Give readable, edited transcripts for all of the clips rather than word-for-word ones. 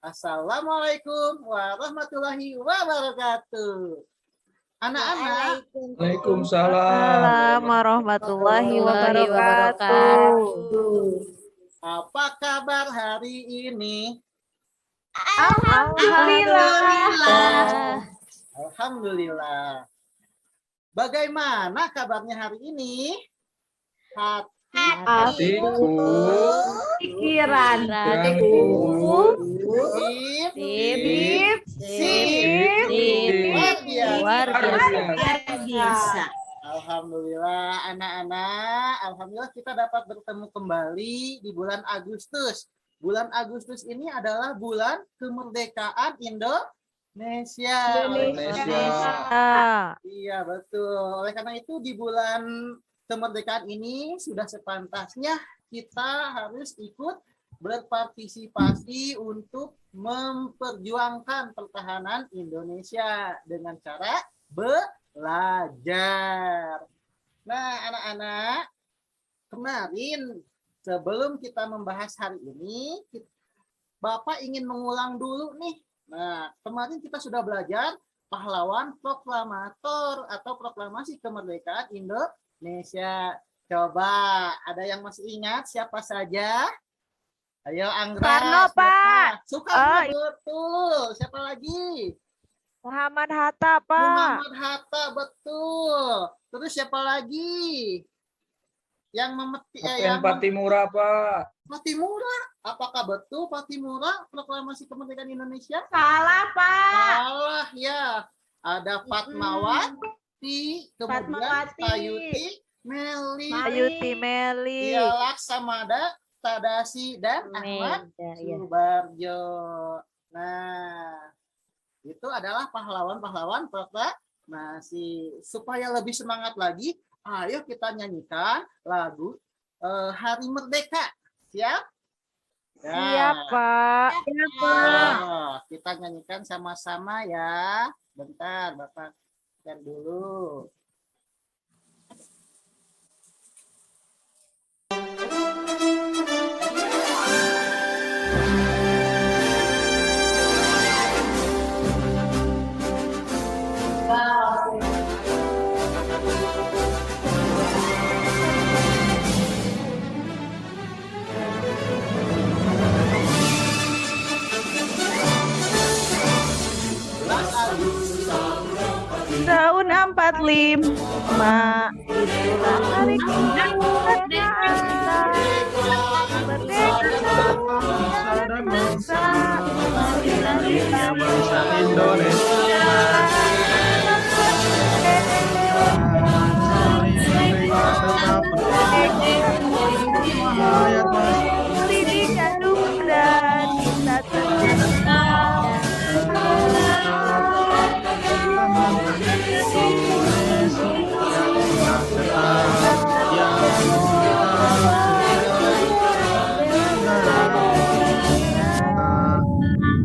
Assalamualaikum warahmatullahi wabarakatuh. Anak-anak, Waalaikumsalam warahmatullahi warahmatullahi wabarakatuh. apa kabar hari ini? Alhamdulillah. Alhamdulillah. Bagaimana kabarnya hari ini? Hatiku Pikiran. Luar Luar biasa. Alhamdulillah anak-anak, alhamdulillah kita dapat bertemu kembali di bulan Agustus. Bulan Agustus ini adalah bulan kemerdekaan Indonesia. Iya, betul. Oleh karena itu di bulan kemerdekaan ini sudah sepantasnya kita harus ikut berpartisipasi untuk memperjuangkan pertahanan Indonesia dengan cara belajar. Nah, anak-anak, kemarin sebelum kita membahas hari ini, Bapak ingin mengulang dulu nih. Nah, kemarin kita sudah belajar pahlawan proklamator atau proklamasi kemerdekaan Indonesia. Coba, ada yang masih ingat siapa saja? Ayo, Anggra. Soekarno, Pak. Soekarno, betul. Siapa lagi? Muhammad Hatta, Pak. Muhammad Hatta, betul. Terus siapa lagi? Yang memetik yang Patimura, Pak. Patimura. Apakah betul Patimura proklamasi kemerdekaan Indonesia? Salah, Pak. Salah ya. Ada Fatmawati, kemudian Sayuti Meli. Iya, Laksamada, Tadasi, dan Ahmad Subarjo. Nah, itu adalah pahlawan-pahlawan proklamasi. Supaya lebih semangat lagi, ayo kita nyanyikan lagu Hari Merdeka. Siap? Ya. Siap, Pak. Kita nyanyikan sama-sama ya. Bentar, Bapak share dulu. Tahun 45 itulah hari kemerdekaan bangsa Indonesia. pendidikan dan kita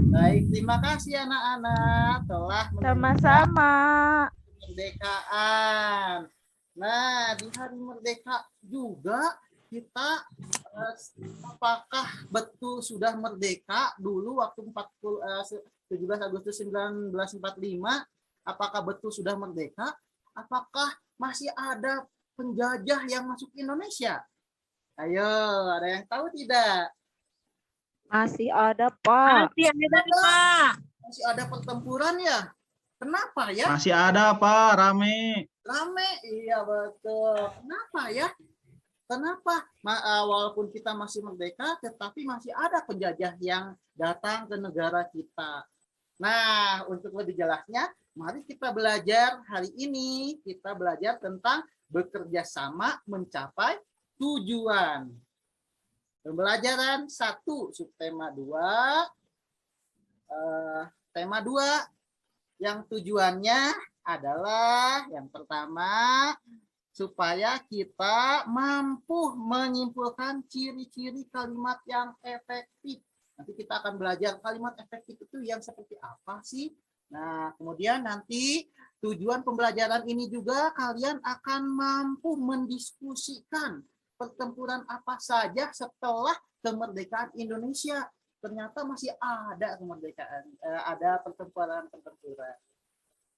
Baik, terima kasih anak-anak telah sama-sama. kemerdekaan. Nah, di hari merdeka juga kita apakah betul sudah merdeka dulu waktu 17 Agustus 1945? Apakah betul sudah merdeka? Apakah masih ada penjajah yang masuk Indonesia? Ayo, ada yang tahu tidak? Masih ada, Pak. Masih ada pertempuran ya? Kenapa ya? Masih ada, Pak, rame. Rame, iya betul. Kenapa ya? Kenapa? Walaupun kita masih merdeka, tetapi masih ada penjajah yang datang ke negara kita. Nah, untuk lebih jelasnya, mari kita belajar hari ini. Kita belajar tentang bekerja sama mencapai tujuan. Pembelajaran 1, subtema 2. Tema 2 yang tujuannya adalah yang pertama supaya kita mampu menyimpulkan ciri-ciri kalimat yang efektif. Nanti kita akan belajar kalimat efektif itu yang seperti apa sih. Nah, kemudian nanti tujuan pembelajaran ini juga kalian akan mampu mendiskusikan pertempuran apa saja setelah kemerdekaan Indonesia. ternyata masih ada kemerdekaan, ada pertempuran-pertempuran.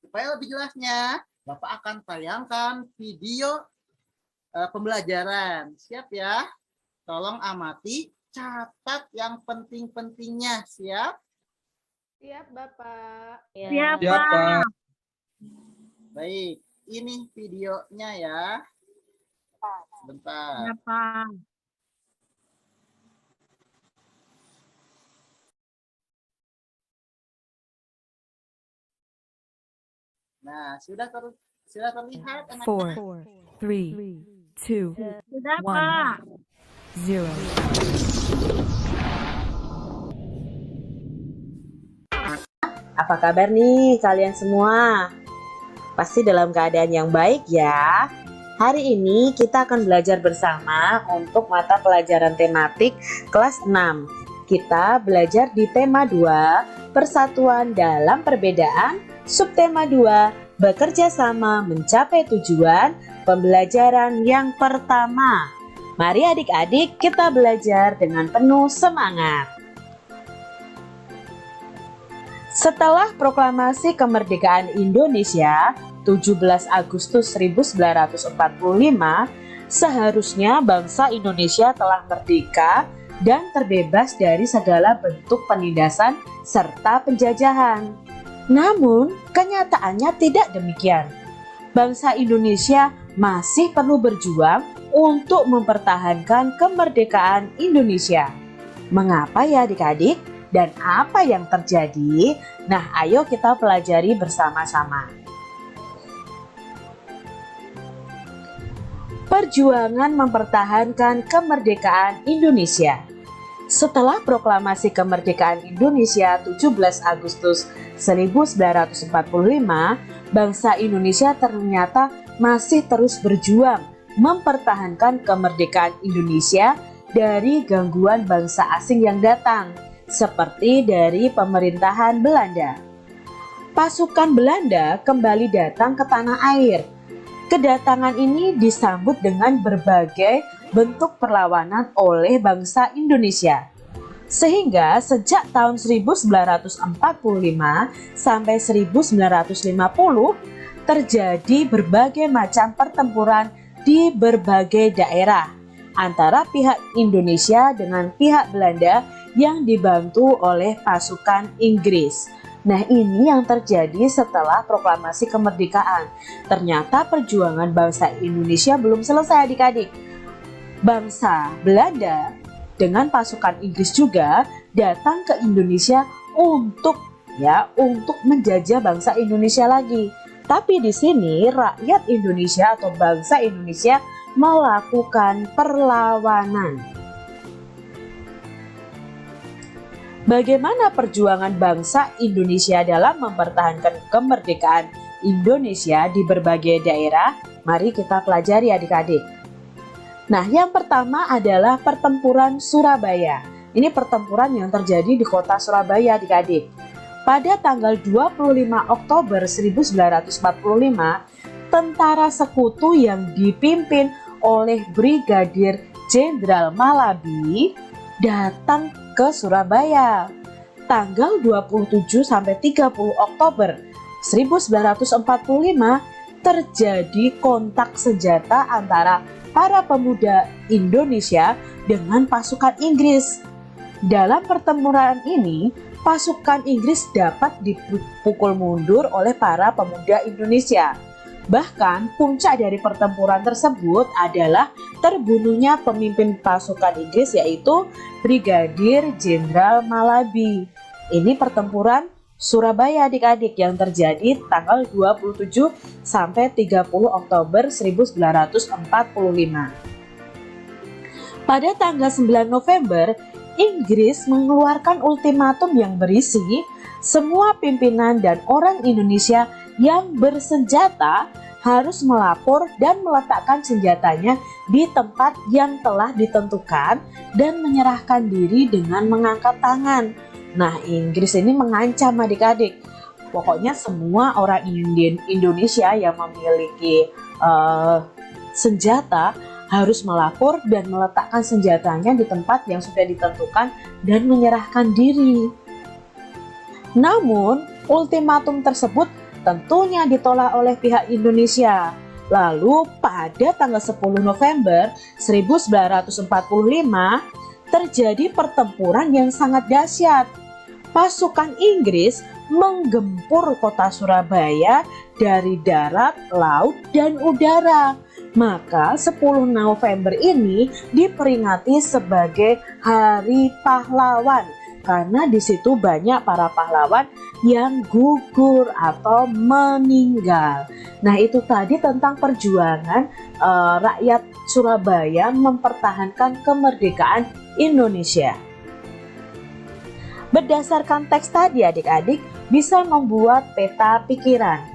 Supaya lebih jelasnya, Bapak akan tayangkan video pembelajaran. Siap ya? Tolong amati, catat yang penting-pentingnya. Siap? Siap, Bapak. Siap, Pak. Baik, ini videonya ya. Sebentar. Nah, sudah terlihat anak-anak? 4, 3, 2, 1, 0. Apa kabar nih kalian semua? Pasti dalam keadaan yang baik ya. Hari ini kita akan belajar bersama untuk mata pelajaran tematik kelas 6. Kita belajar di tema 2, persatuan dalam perbedaan, subtema 2, bekerja sama mencapai tujuan, pembelajaran yang pertama. Mari adik-adik kita belajar dengan penuh semangat. Setelah proklamasi kemerdekaan Indonesia 17 Agustus 1945, seharusnya bangsa Indonesia telah merdeka dan terbebas dari segala bentuk penindasan serta penjajahan. Namun, kenyataannya tidak demikian. Bangsa Indonesia masih perlu berjuang untuk mempertahankan kemerdekaan Indonesia. Mengapa ya adik-adik? Dan apa yang terjadi? Nah, ayo kita pelajari bersama-sama. Perjuangan mempertahankan kemerdekaan Indonesia. Setelah proklamasi kemerdekaan Indonesia 17 Agustus 1945, bangsa Indonesia ternyata masih terus berjuang mempertahankan kemerdekaan Indonesia dari gangguan bangsa asing yang datang, seperti dari pemerintahan Belanda. Pasukan Belanda kembali datang ke tanah air. Kedatangan ini disambut dengan berbagai bentuk perlawanan oleh bangsa Indonesia. Sehingga sejak tahun 1945 sampai 1950 terjadi berbagai macam pertempuran di berbagai daerah antara pihak Indonesia dengan pihak Belanda yang dibantu oleh pasukan Inggris. Nah, ini yang terjadi setelah proklamasi kemerdekaan. Ternyata perjuangan bangsa Indonesia belum selesai adik-adik. Bangsa Belanda dengan pasukan Inggris juga datang ke Indonesia untuk menjajah bangsa Indonesia lagi. Tapi di sini rakyat Indonesia atau bangsa Indonesia melakukan perlawanan. Bagaimana perjuangan bangsa Indonesia dalam mempertahankan kemerdekaan Indonesia di berbagai daerah? Mari kita pelajari adik-adik. Nah, yang pertama adalah pertempuran Surabaya. Ini pertempuran yang terjadi di kota Surabaya adik-adik. Pada tanggal 25 Oktober 1945, tentara sekutu yang dipimpin oleh Brigadir Jenderal Malabi datang ke Surabaya. Tanggal 27 sampai 30 Oktober 1945 terjadi kontak senjata antara para pemuda Indonesia dengan pasukan Inggris. Dalam pertempuran ini, pasukan Inggris dapat dipukul mundur oleh para pemuda Indonesia. Bahkan puncak dari pertempuran tersebut adalah terbunuhnya pemimpin pasukan Inggris yaitu Brigadir Jenderal Malabi. Ini pertempuran Surabaya adik-adik yang terjadi tanggal 27 sampai 30 Oktober 1945. Pada tanggal 9 November, Inggris mengeluarkan ultimatum yang berisi semua pimpinan dan orang Indonesia yang bersenjata harus melapor dan meletakkan senjatanya di tempat yang telah ditentukan dan menyerahkan diri dengan mengangkat tangan. Nah, Inggris ini mengancam adik-adik. Pokoknya semua orang Indonesia yang memiliki senjata harus melapor dan meletakkan senjatanya di tempat yang sudah ditentukan dan menyerahkan diri. Namun, ultimatum tersebut tentunya ditolak oleh pihak Indonesia. Lalu pada tanggal 10 November 1945 terjadi pertempuran yang sangat dahsyat. Pasukan Inggris menggempur kota Surabaya dari darat, laut, dan udara. Maka 10 November ini diperingati sebagai Hari Pahlawan karena di situ banyak para pahlawan yang gugur atau meninggal. Nah, itu tadi tentang perjuangan rakyat Surabaya mempertahankan kemerdekaan Indonesia. Berdasarkan teks tadi, adik-adik bisa membuat peta pikiran.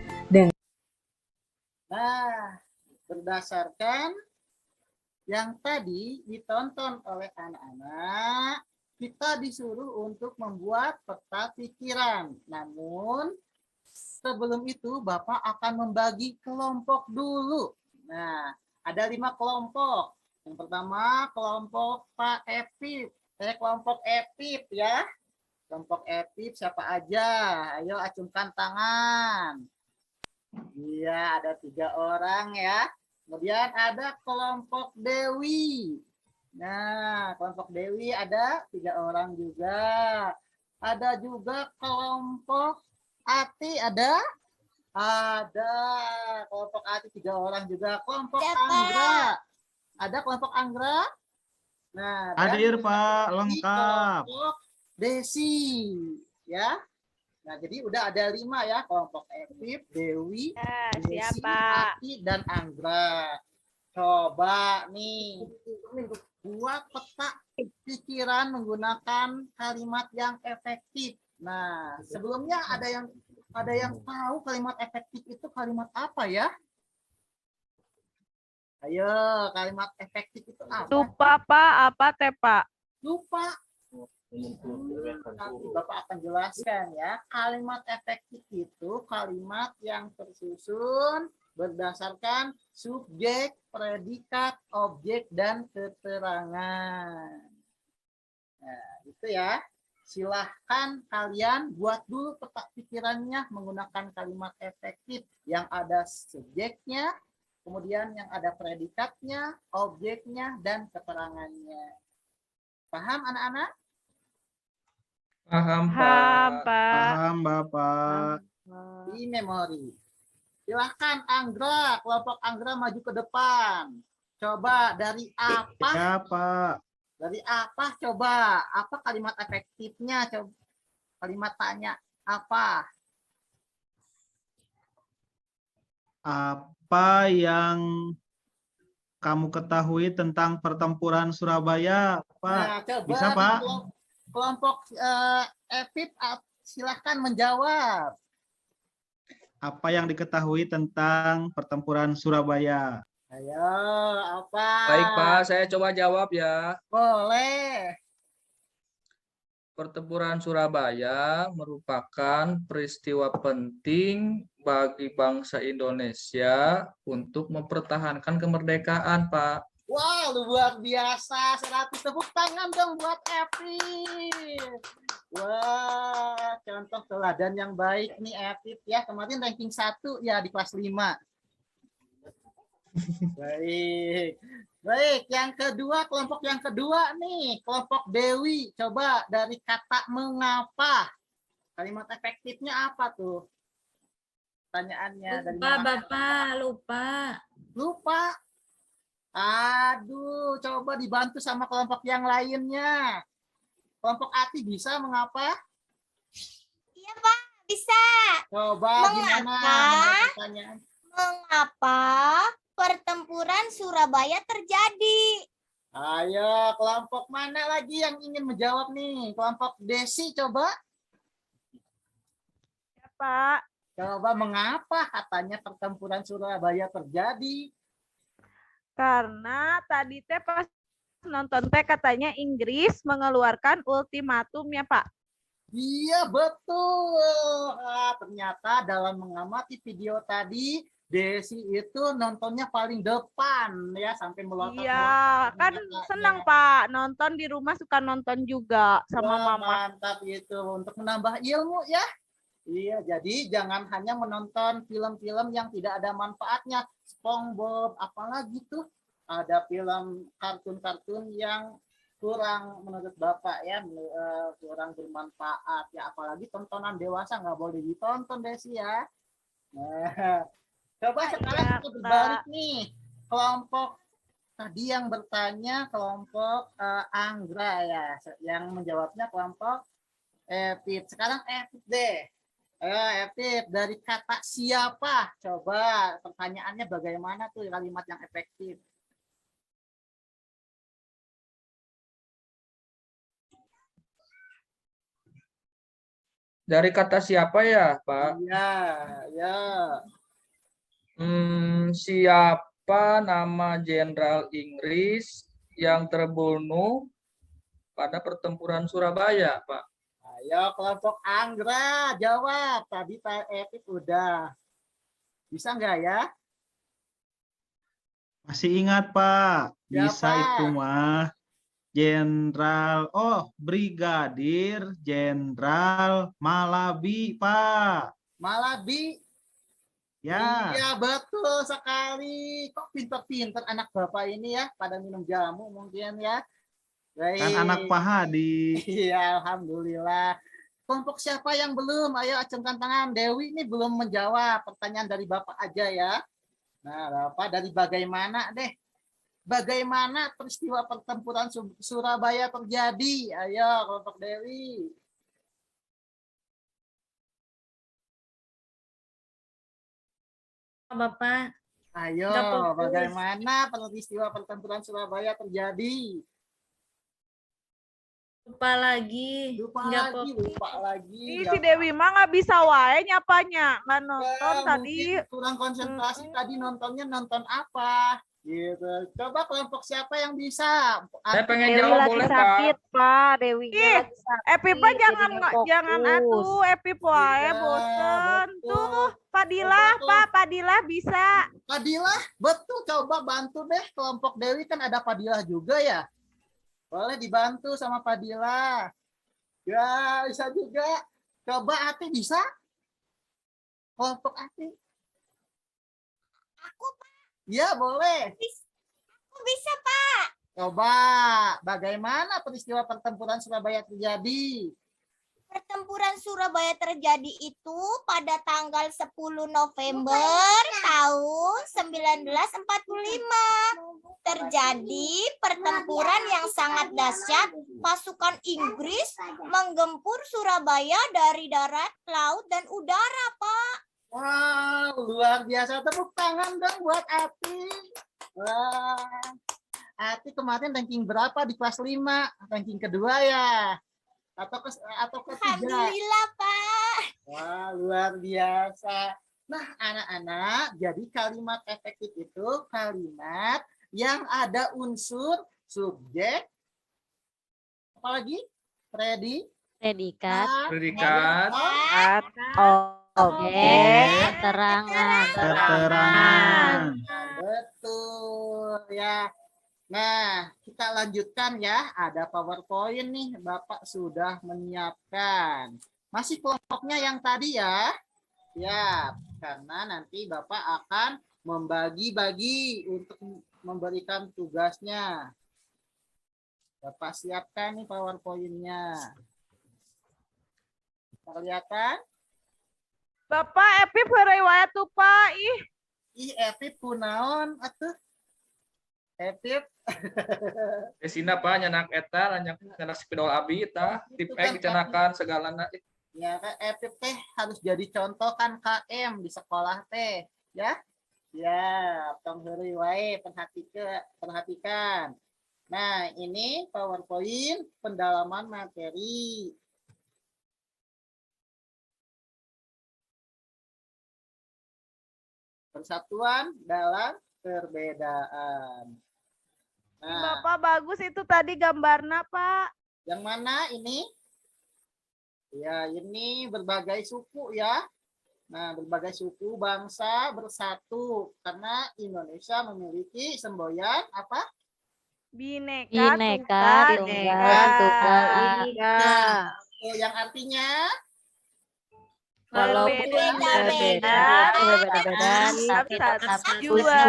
Nah, berdasarkan yang tadi ditonton oleh anak-anak, kita disuruh untuk membuat peta pikiran. Namun, sebelum itu Bapak akan membagi kelompok dulu. Nah, ada 5 kelompok. Yang pertama, kelompok Pak Epip. Kelompok Epip ya. Kelompok Epip siapa aja? Ayo acungkan tangan. Iya, ada 3 orang ya. Kemudian ada kelompok Dewi. Nah, kelompok Dewi ada 3 orang juga. Ada juga kelompok Ati ada? Ada. Kelompok Ati 3 orang juga. Kelompok Anggra. Ada kelompok Anggra? Nah, Hadir Pak, lengkap. Kelompok Desi. Ya. Nah, jadi udah ada 5 ya. Kelompok Epip, Dewi, Desi, Siapa? Ati, dan Anggra. Coba nih. Buat peta pikiran menggunakan kalimat yang efektif. Nah, sebelumnya ada yang tahu kalimat efektif itu kalimat apa ya? Ayo, kalimat efektif itu apa? Lupa Pak, apa teh Pak? Lupa. Nanti Bapak akan jelaskan ya. Kalimat efektif itu kalimat yang tersusun berdasarkan subjek, predikat, objek, dan keterangan. Nah, itu ya. Silahkan kalian buat dulu peta pikirannya menggunakan kalimat efektif yang ada subjeknya, kemudian yang ada predikatnya, objeknya, dan keterangannya. Paham anak-anak? Paham, Paham Pak. Pak. Paham Bapak. Di memori. Silahkan Anggra, kelompok Anggra maju ke depan. Coba dari apa? Ya Pak. Dari apa coba? Apa kalimat efektifnya? Coba kalimat tanya apa? Apa yang kamu ketahui tentang pertempuran Surabaya, Pak? Nah, coba Bisa, di Pak? kelompok Epip silahkan menjawab. Apa yang diketahui tentang pertempuran Surabaya? Ayo, apa? Baik, Pak. Saya coba jawab ya. Boleh. Pertempuran Surabaya merupakan peristiwa penting bagi bangsa Indonesia untuk mempertahankan kemerdekaan, Pak. Wah, luar biasa. 100 tepuk tangan dong buat Epi. Wah, contoh teladan yang baik nih Epi ya. Kemarin ranking 1 ya di kelas 5. Baik. Baik, yang kedua, kelompok yang kedua nih, kelompok Dewi. Coba dari kata mengapa. Kalimat efektifnya apa tuh? Pertanyaannya dari Lupa, Bapak, lupa. Lupa. Aduh, coba dibantu sama kelompok yang lainnya. Kelompok Ati bisa mengapa? Iya, Pak, bisa. Coba Mengapa? gimana? Menjawab pertanyaan. Mengapa pertempuran Surabaya terjadi? Ayo, kelompok mana lagi yang ingin menjawab nih? Kelompok Desi coba. Ya, Pak. Coba mengapa katanya pertempuran Surabaya terjadi? Karena tadi teh pas nonton teh katanya Inggris mengeluarkan ultimatum ya Pak. Iya, betul. Ternyata dalam mengamati video tadi, Desi itu nontonnya paling depan ya sampai melotot. Iya, kan senang Pak. Nonton di rumah suka nonton juga sama Wah, Mama. mantap itu untuk menambah ilmu ya. Iya, jadi jangan hanya menonton film-film yang tidak ada manfaatnya. SpongeBob, apalagi tuh ada film kartun-kartun yang kurang menurut Bapak ya, kurang bermanfaat ya. Apalagi tontonan dewasa nggak boleh ditonton Desi ya. Nah, coba sekarang Iya, kita Pak. berbalik nih. Kelompok tadi yang bertanya kelompok Anggra ya, yang menjawabnya kelompok Epip. Sekarang Epip deh. Ayo Epip, dari kata siapa? Coba pertanyaannya bagaimana tuh kalimat yang efektif? Dari kata siapa ya, Pak? Iya, ya. Siapa nama Jenderal Inggris yang terbunuh pada pertempuran Surabaya, Pak? Ayo kelompok Anggra jawab. Tadi Pak Epip udah. Bisa nggak ya? Masih ingat Pak? Bisa Siapa? itu mah. Brigadir Jenderal Malabi, Pak. Malabi. Ya, Iya betul sekali. Kok pinter-pinter anak Bapak ini ya. Pada minum jamu mungkin ya. kan anak Pak Hadi. Iya, alhamdulillah. Kelompok siapa yang belum? Ayo acungkan tangan. Dewi ini belum menjawab pertanyaan dari Bapak aja ya. Nah, Bapak dari bagaimana deh? Bagaimana peristiwa pertempuran Surabaya terjadi? Ayo, kelompok Dewi. Bapak. Ayo, Nggak fokus. bagaimana peristiwa pertempuran Surabaya terjadi? Lupa lagi. Lupa Nggak lagi, fokus. lupa lagi. Ih, si Dewi mah nggak bisa wae nyapanya. Nggak nonton Ya, tadi. mungkin kurang konsentrasi tadi nontonnya nonton apa gitu. Coba kelompok siapa yang bisa? Saya pengen Dewi jawab lagi boleh, sakit, Pak? Pak. Dewi Ih, lagi sakit. Epip mah jangan jangan atuh. Epip wae Iya, bosen. betul. Tuh, Padilah, Betul. Pak. Padilah bisa. Padilah, betul. Coba bantu deh kelompok Dewi kan ada Padilah juga ya. Boleh dibantu sama Padilah. Ya, bisa juga. Coba Ati bisa? Kelompok Ati. Aku Ya, boleh. bisa Pak. Coba, bagaimana peristiwa pertempuran Surabaya terjadi? Pertempuran Surabaya terjadi itu pada tanggal 10 November tahun 1945. Terjadi pertempuran yang sangat dahsyat. Pasukan Inggris menggempur Surabaya dari darat, laut, dan udara, Pak. Wow, luar biasa. Tepuk tangan dong buat Ati. Wah, Ati kemarin ranking berapa di kelas 5? Ranking kedua ya? Atau ketiga? Alhamdulillah, Pak. Wah, luar biasa. Nah, anak-anak, jadi kalimat efektif itu kalimat yang ada unsur subjek, apalagi? Predikat, Predikat, objek, keterangan. Keterangan. Betul ya. Nah, kita lanjutkan ya. Ada PowerPoint nih, Bapak sudah menyiapkan. Masih kelompoknya yang tadi ya. Ya, karena nanti Bapak akan membagi-bagi untuk memberikan tugasnya. Bapak siapkan nih PowerPoint-nya. Kelihatan? Bapak Epip heureuy wae tuh, Pak. Ih, Ih, Epip kunaon atuh? Epip. Desina Pak nyanak eta nyanak spidol abi tah tip dicanakan segalana. Ya, kan Epip teh harus jadi contoh kan KM di sekolah teh, ya. Ya, tong heureuy wae perhatikan. Nah, ini PowerPoint pendalaman materi. Persatuan dalam perbedaan. Nah, Bapak bagus itu tadi gambarnya, Pak. yang mana ini? Ya, ini berbagai suku ya. Nah, berbagai suku bangsa bersatu karena Indonesia memiliki semboyan apa? Bineka Bineka Tunggal Ika. Oh, yang artinya Walaupun berbeda-beda, berbeda-beda, tapi tetap satu jua.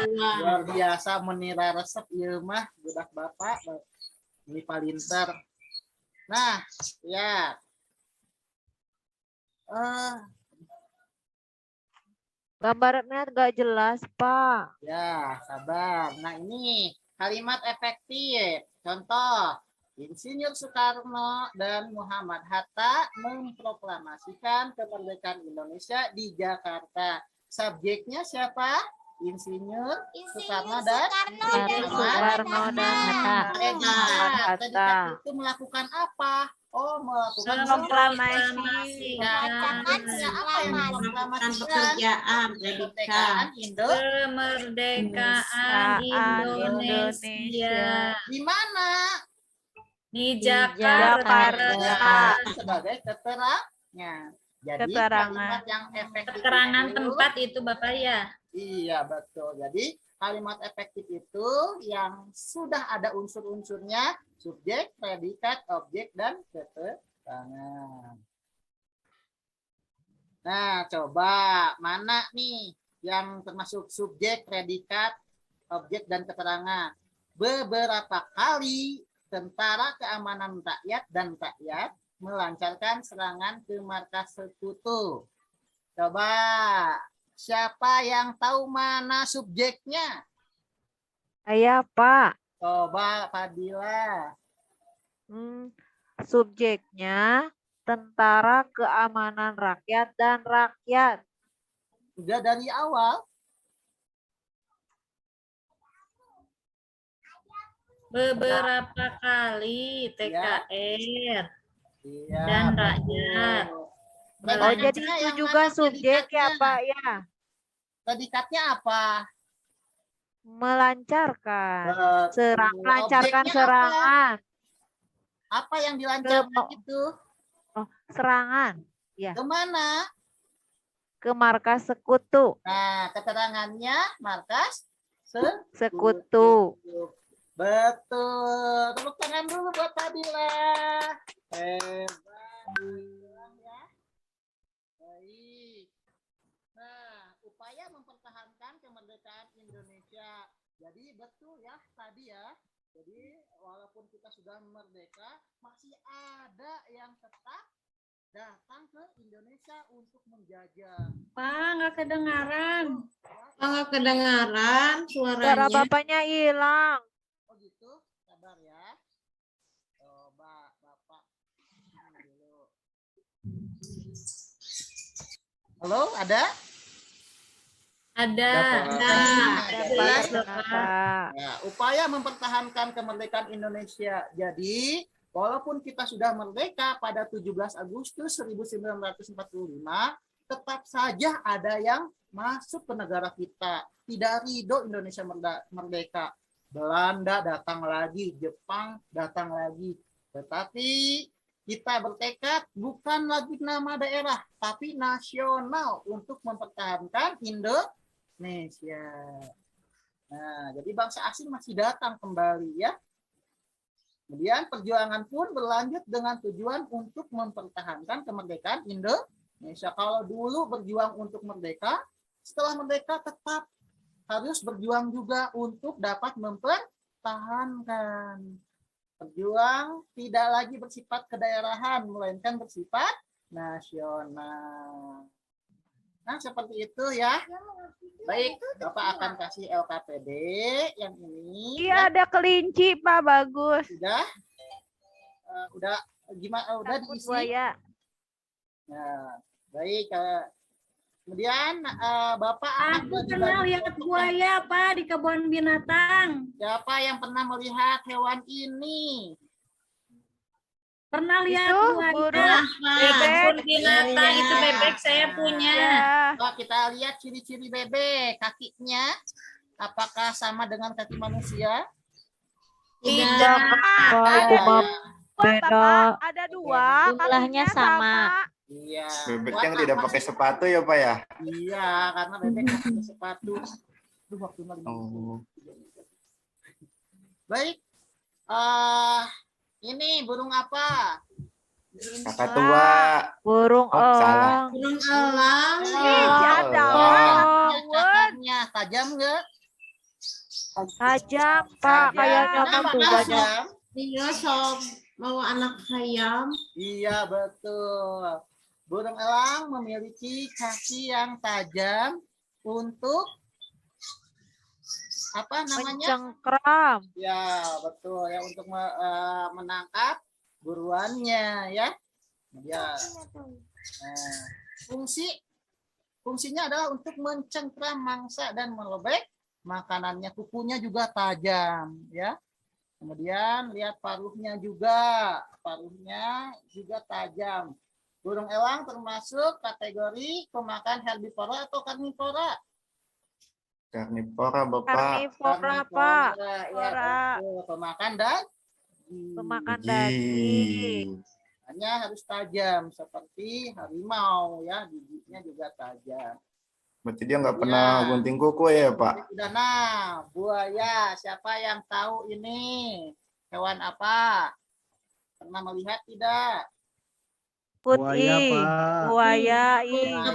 luar biasa menira resep ieu mah budak bapak ini palinter. Nah, ya. Gambarnya nggak jelas, Pak. Ya, sabar. Nah, ini kalimat efektif. Contoh, Insinyur Soekarno dan Muhammad Hatta memproklamasikan kemerdekaan Indonesia di Jakarta. Subjeknya siapa? Insinyur Soekarno dan Soekarno dan Hatta. Predikat itu melakukan apa? Oh, melakukan proklamasi. Proklamasi. Pekerjaan kemerdekaan Kemerdekaan Indonesia. di mana? Di Jakarta. Jakarta. Sebagai keterangannya. Jadi Keterangan. kalimat yang efektif Keterangan itu- tempat itu Bapak ya. Iya, betul. Jadi kalimat efektif itu yang sudah ada unsur-unsurnya, subjek, predikat, objek, dan keterangan. Nah, coba mana nih yang termasuk subjek, predikat, objek, dan keterangan. Beberapa kali Tentara Keamanan Rakyat dan Rakyat melancarkan serangan ke markas sekutu. Coba siapa yang tahu mana subjeknya? Saya, Pak. Coba Fadila. Subjeknya Tentara Keamanan Rakyat dan Rakyat. Udah dari awal. Beberapa kali TKR Iya. dan betul. rakyat. Oh, jadi Predikatnya itu yang juga mana subjek ya, predikatnya? Pak ya? Predikatnya apa? Melancarkan. Betul. Melancarkan Objeknya serangan. Apa yang dilancarkan itu? Oh, serangan Kemana? ke markas sekutu. Nah, keterangannya markas Sekutu. Betul. Tepuk tangan dulu buat Fadila. Hebat. Ya. Baik. Nah, upaya mempertahankan kemerdekaan Indonesia. Jadi betul ya tadi ya. Jadi walaupun kita sudah merdeka, masih ada yang tetap datang ke Indonesia untuk menjajah. Pak, nggak kedengaran. Nggak kedengaran Suara bapaknya hilang. Oh gitu, sabar ya. Coba Bapak ini dulu. Halo, ada? Ada. Jadi, Pak. ya, upaya mempertahankan kemerdekaan Indonesia. Jadi, walaupun kita sudah merdeka pada 17 Agustus 1945, tetap saja ada yang masuk ke negara kita. Tidak ridho Indonesia merdeka. Belanda datang lagi, Jepang datang lagi. Tetapi kita bertekad bukan lagi nama daerah, tapi nasional untuk mempertahankan Indonesia. Nah, jadi bangsa asing masih datang kembali ya. Kemudian perjuangan pun berlanjut dengan tujuan untuk mempertahankan kemerdekaan Indonesia. Kalau dulu berjuang untuk merdeka, setelah merdeka tetap harus berjuang juga untuk dapat mempertahankan. Berjuang tidak lagi bersifat kedaerahan, melainkan bersifat nasional. Nah, seperti itu ya. Baik, Bapak akan kasih LKPD yang ini. Iya, ada kelinci, Pak. Bagus. Udah gimana? Udah Takut diisi. buaya. Nah, baik. Kemudian Bapak akan Aku pernah lihat buaya Pak di kebun binatang. Siapa yang pernah melihat hewan ini? Pernah lihat Itu buaya. burung Di kebun binatang itu bebek saya punya. ya. Oh, kita lihat ciri-ciri bebek. Kakinya apakah sama dengan kaki manusia? Tidak. Pak, cuma beda. Bapak, ada dua. Jumlahnya kakinya sama. Iya. Bebek Wah, yang tidak masih- pakai sepatu ya Pak ya? Iya, karena bebek nggak pakai sepatu. Duh, waktu lagi. Oh. Baik. Ini burung apa? Kakatua. Burung Oh, salah. elang. Burung elang. Ih, ada elang. Cakarnya tajam nggak? Tajam, Pak. Kayaknya kan Kenapa tuh banyak. tajam? Iya, sob. Mau anak ayam. Iya, betul. Burung elang memiliki kaki yang tajam untuk apa namanya? Mencengkram. Ya, betul ya, untuk menangkap buruannya ya. Ya. Nah, fungsinya adalah untuk mencengkram mangsa dan melebek makanannya. Kukunya juga tajam ya. Kemudian lihat paruhnya juga tajam. Burung elang termasuk kategori pemakan herbivora atau karnivora? Karnivora Bapak. Karnivora, Pak. Ya, Karnivora. betul. Pemakan dan Pemakan daging. hanya harus tajam seperti harimau ya, giginya juga tajam. Berarti dia nggak pernah gunting kuku ya Pak? Sudah, nah, buaya, siapa yang tahu ini hewan apa? Pernah melihat tidak? Buaya, Putih. Pak. Buaya.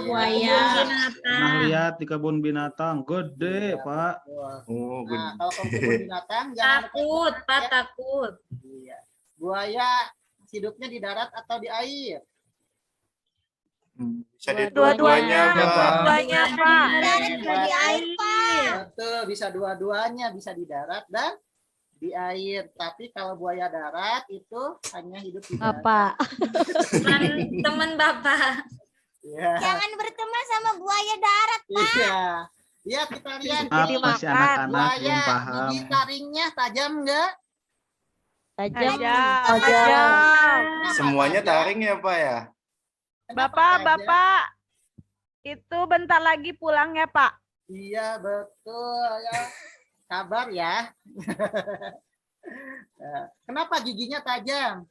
Buaya. Pernah lihat di kebun binatang. Gede, Pak. Oh, Nah, kalau kamu kebun binatang jangan Takut, dekat-dekat Pak, ya. takut. Iya. Buaya hidupnya di darat atau di air? bisa Dua-duanya. dua-duanya Pak. Dua-duanya, Pak. Di air, Pak. Betul, bisa dua-duanya, bisa di darat dan di air. Tapi kalau buaya darat itu hanya hidup di darat. Bapak. Teman Bapak. Iya. Jangan berteman sama buaya darat. Iya. Iya, kita lihat Maaf, ini masih dimakan. anak-anak belum buaya paham. gigi taringnya tajam enggak? Tajam. Kenapa Semuanya tajam? taring ya Pak ya? Kenapa Bapak, tajam? Bapak. Itu bentar lagi pulang ya, Pak. Iya, betul ya. Sabar ya. Kenapa giginya tajam?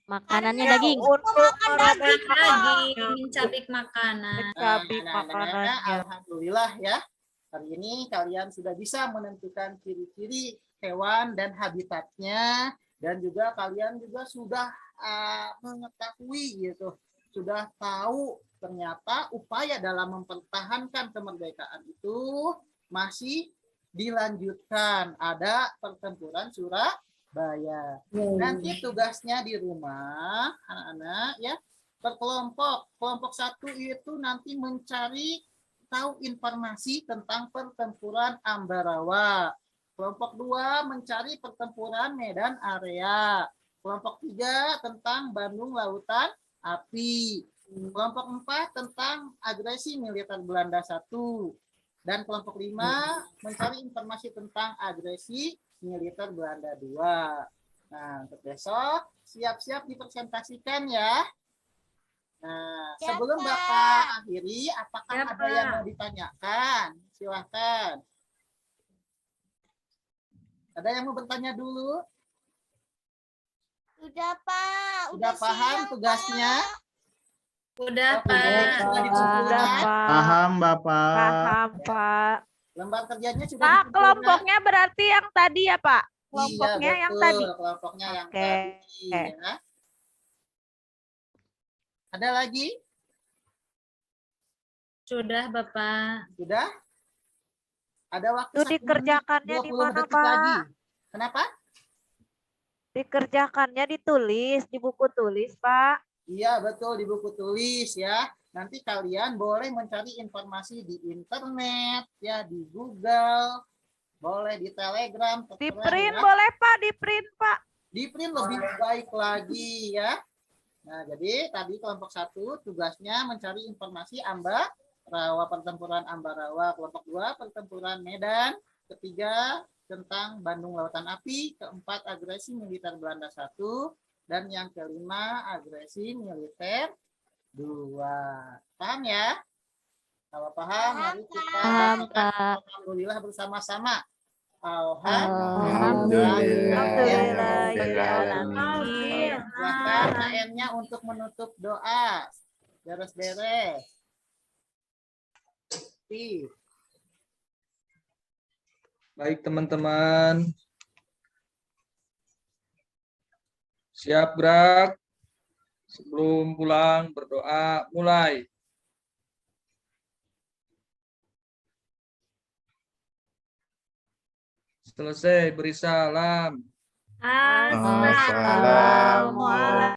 Makanannya daging. Untuk Daging, mencabik makanan. mencabik Nah, makanannya. alhamdulillah ya. Hari ini kalian sudah bisa menentukan ciri-ciri hewan dan habitatnya, dan juga kalian juga sudah mengetahui gitu, sudah tahu ternyata upaya dalam mempertahankan kemerdekaan itu masih dilanjutkan. Ada pertempuran Surabaya. Nanti tugasnya di rumah anak-anak ya, berkelompok. Kelompok 1 itu nanti mencari tahu informasi tentang pertempuran Ambarawa. Kelompok 2 mencari pertempuran Medan Area. Kelompok 3 tentang Bandung Lautan Api. Kelompok 4 tentang agresi militer Belanda 1. Dan kelompok 5 mencari informasi tentang agresi militer Belanda 2. Nah, untuk besok siap-siap dipresentasikan ya. Nah, sebelum Bapak akhiri, apakah Ya, ada yang Pak. mau ditanyakan? Silahkan. Ada yang mau bertanya dulu? Sudah, Pak. Sudah paham tugasnya? Udah, Sudah Pak. Sudah, dikumpulkan? Pak. Paham, Bapak. Paham, Pak. Lembar kerjanya sudah Pak, dikumpulkan? kelompoknya berarti yang tadi ya, Pak? Kelompoknya Iya, yang betul. tadi. Kelompoknya yang Oke. tadi. Ya. Ada lagi? Sudah, Bapak. Sudah? Ada waktu Itu 1 menit, dikerjakannya di 20 mana, detik Pak? lagi. Kenapa? Dikerjakannya ditulis di buku tulis, Pak. Iya, betul, di buku tulis ya. Nanti kalian boleh mencari informasi di internet, ya, di Google, boleh di Telegram, Di terserah print ya. boleh, Pak? Di print, Pak. Di print lebih baik lagi ya. Nah, jadi tadi kelompok 1 tugasnya mencari informasi Ambarawa, pertempuran Ambarawa. Kelompok 2 pertempuran Medan. Ketiga tentang Bandung Lautan Api. Keempat agresi militer Belanda 1. Dan yang kelima agresi militer 2. Paham ya? Kalau paham, mari kita Paham, bacakan Pak. alhamdulillah bersama-sama. Alhamdulillahirobbilalamin. Silakan HN-nya untuk menutup doa. Beres-beres. Baik teman-teman. Siap gerak. Sebelum pulang berdoa mulai. Selesai beri salam. Assalamualaikum.